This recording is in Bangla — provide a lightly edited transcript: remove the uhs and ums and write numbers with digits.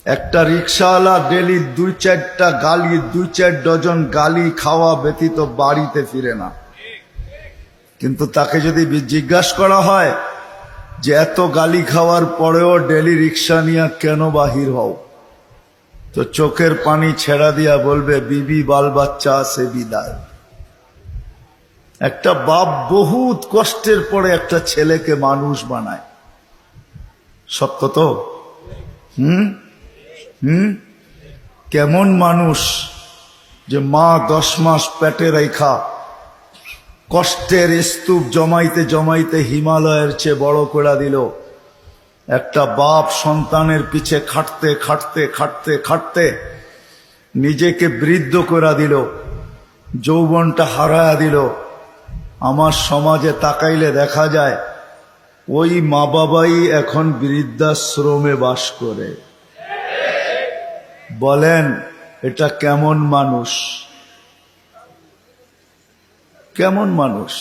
একটা রিক্সাওয়ালা ডেলি 2-4টা গালি, 2-4 ডজন গালি খাওয়া ব্যতীত বাড়িতে ফিরে না। কিন্তু তাকে যদি জিজ্ঞাসা করা হয় যে এত গালি খাওয়ার পরেও ডেলি রিক্সা নিয়ে কেন বাহির হও, তো চোখের পানি ছেড়া দিয়া বলবে বিবি বাল বাচ্চা আছে বিদায়। একটা বাপ বহুত কষ্টের পরে একটা ছেলেকে মানুষ বানায়, সত্য তো? কেমন মানুষ যে মা 10 মাস পেটে রেখা কষ্টের স্তূপ জমাইতে জমাইতে হিমালয়ের চেয়ে বড় করে দিল। একটা বাপ সন্তানের পিছে খাটতে খাটতে খাটতে খাটতে নিজেকে বৃদ্ধ করে দিল, যৌবনটা হারায়া দিল। আমার সমাজে তাকাইলে দেখা যায় ওই মা বাবাই এখন বৃদ্ধাশ্রমে বাস করে। বলেন এটা কেমন মানুষ? কেমন মানুষ?